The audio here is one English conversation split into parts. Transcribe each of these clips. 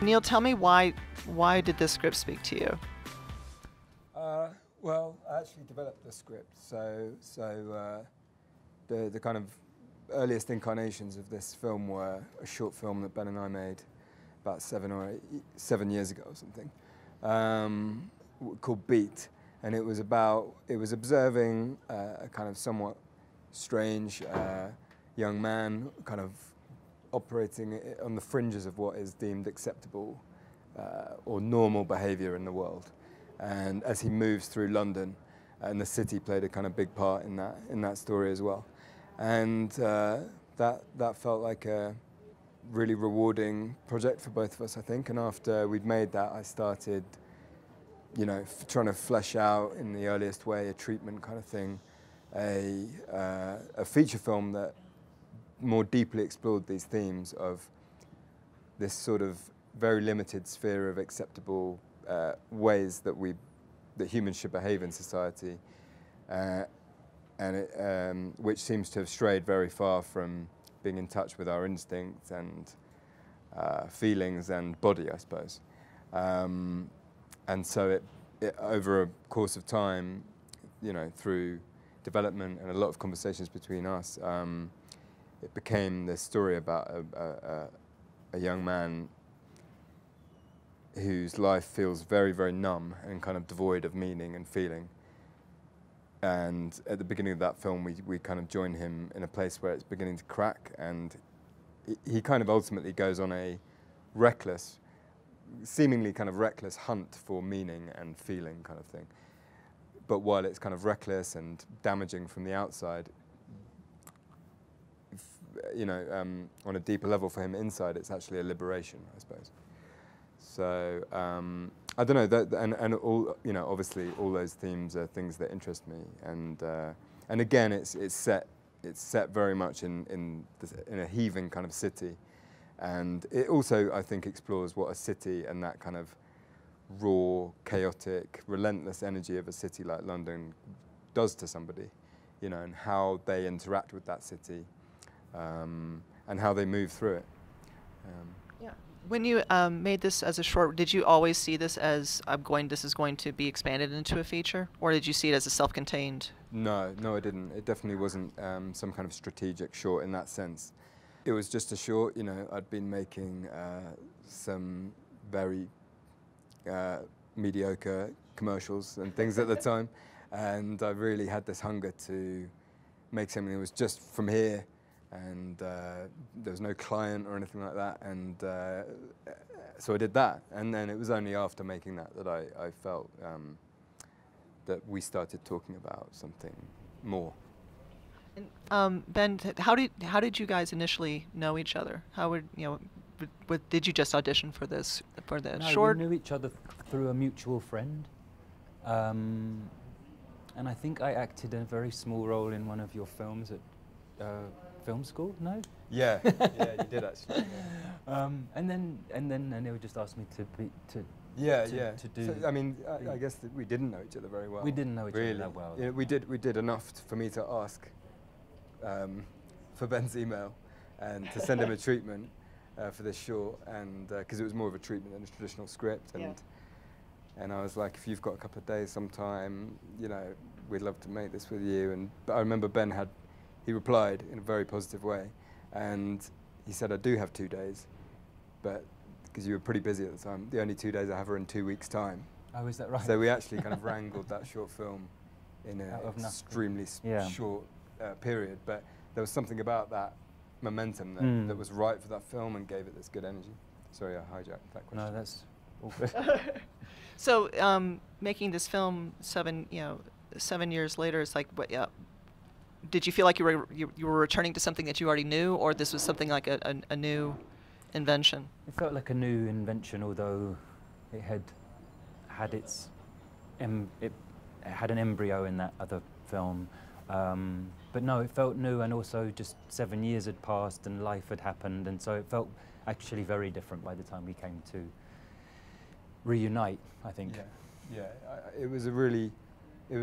Neil, tell me why did this script speak to you? Well, I actually developed the script, so the kind of earliest incarnations of this film were a short film that Ben and I made about 7 years ago or something, called Beat, and it was observing a kind of somewhat strange young man kind of operating on the fringes of what is deemed acceptable or normal behaviour in the world. And as he moves through London, and the city played a kind of big part in that story as well. And that felt like a really rewarding project for both of us, I think. And after we'd made that, I started, trying to flesh out in the earliest way a treatment kind of thing, a feature film that more deeply explored these themes of this sort of very limited sphere of acceptable ways that humans should behave in society, which seems to have strayed very far from being in touch with our instincts and feelings and body, I suppose. And so it over a course of time, through development and a lot of conversations between us, it became this story about a young man whose life feels very, very numb and kind of devoid of meaning and feeling. And at the beginning of that film, we kind of join him in a place where it's beginning to crack, and he kind of ultimately goes on a seemingly kind of reckless hunt for meaning and feeling kind of thing. But while it's kind of reckless and damaging from the outside, on a deeper level for him inside, it's actually a liberation, I suppose. So I don't know, and all, obviously all those themes are things that interest me, and again, it's set very much in a heaving kind of city, and it also, I think, explores what a city and that kind of raw, chaotic, relentless energy of a city like London does to somebody, and how they interact with that city, and how they move through it. Yeah. When you made this as a short, did you always see this as this is going to be expanded into a feature, or did you see it as a self-contained? No, I didn't. It definitely wasn't some kind of strategic short in that sense. It was just a short. I'd been making some very mediocre commercials and things at the time, and I really had this hunger to make something that was just from here. And there was no client or anything like that, and so I did that. And then it was only after making that I felt that we started talking about something more. And Ben, how did you guys initially know each other? How did you just audition for the short? We knew each other through a mutual friend, and I think I acted a very small role in one of your films at film school. No? Yeah, you did actually. Yeah. And then Anil just asked me to do. So, I mean, I guess that we didn't know each other very well. We didn't know each other that well. Yeah, we did enough for me to ask for Ben's email and to send him a treatment for this short, and because it was more of a treatment than a traditional script, and I was like, if you've got a couple of days sometime, we'd love to make this with you. But I remember he replied in a very positive way, and he said, I do have 2 days, but because you were pretty busy at the time, the only 2 days I have are in 2 weeks' time. Oh, is that right? So we actually kind of wrangled that short film in an extremely short period, but there was something about that momentum that was right for that film and gave it this good energy. Sorry, I hijacked that question. No, that's all good. So making this film 7 years later, it's like, did you feel like you were returning to something that you already knew, or this was something like a new invention? It felt like a new invention, although it had an embryo in that other film. But no, it felt new, and also just 7 years had passed and life had happened, and so it felt actually very different by the time we came to reunite, I think. It was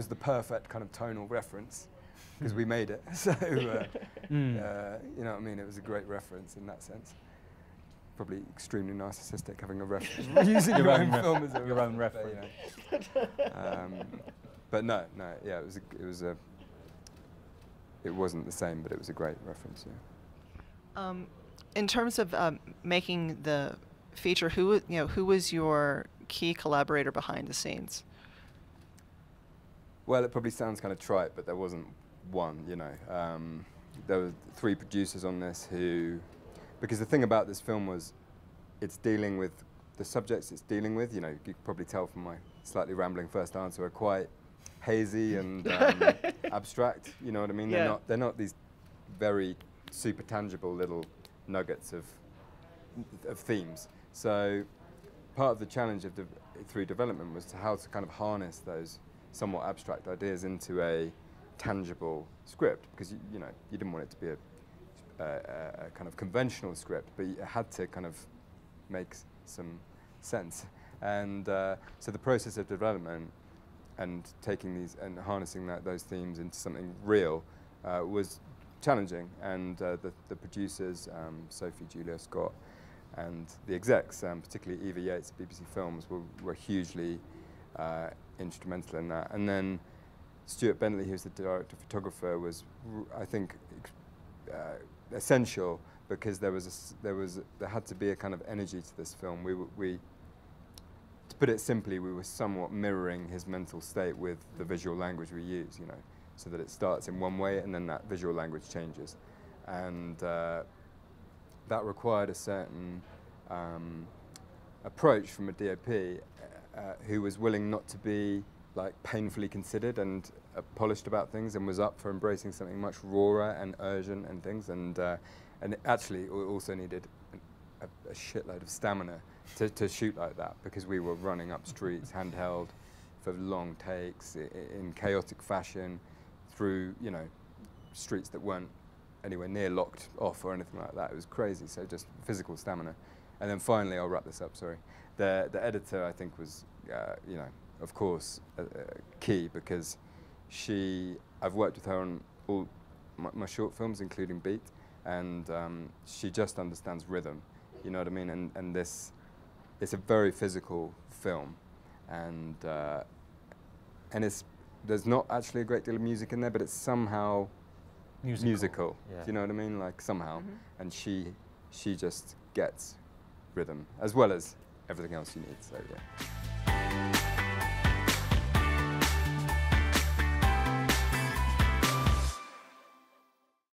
the perfect kind of tonal reference, because we made it. So, you know what I mean? It was a great reference in that sense. probably extremely narcissistic having a reference, using your own film as your own reference. But no, yeah, it wasn't the same, but it was a great reference. Yeah. In terms of making the feature, who was your key collaborator behind the scenes? Well, it probably sounds kind of trite, but there wasn't one. There were 3 producers on this who, because the thing about this film was, it's dealing with the subjects it's dealing with. You could probably tell from my slightly rambling first answer, are quite hazy and abstract. You know what I mean? Yeah. They're not these very super tangible little nuggets of themes. So part of the challenge of through development was how to kind of harness those somewhat abstract ideas into a tangible script, because you didn't want it to be a kind of conventional script, but it had to kind of make some sense. And so the process of development and taking these and harnessing those themes into something real was challenging. And the producers, Sophie, Julia, Scott, and the execs, particularly Eva Yates of BBC Films, were hugely instrumental in that. And then Stuart Bentley, who's the director photographer, was, I think, essential, because there had to be a kind of energy to this film. To put it simply, we were somewhat mirroring his mental state with the visual language we use, so that it starts in one way and then that visual language changes. And that required a certain approach from a DOP who was willing not to be like painfully considered and polished about things, and was up for embracing something much rawer and urgent and things. And it actually also needed a shitload of stamina to shoot like that, because we were running up streets handheld for long takes in chaotic fashion through streets that weren't anywhere near locked off or anything like that. It was crazy. So just physical stamina. And then finally, I'll wrap this up. Sorry, the editor, I think, was of course key, because I've worked with her on all my short films, including Beat, and she just understands rhythm. You know what I mean? And it's a very physical film, and there's not actually a great deal of music in there, but it's somehow musical. Yeah. Do you know what I mean? Like somehow. Mm-hmm. And she just gets rhythm as well as everything else you need. So yeah.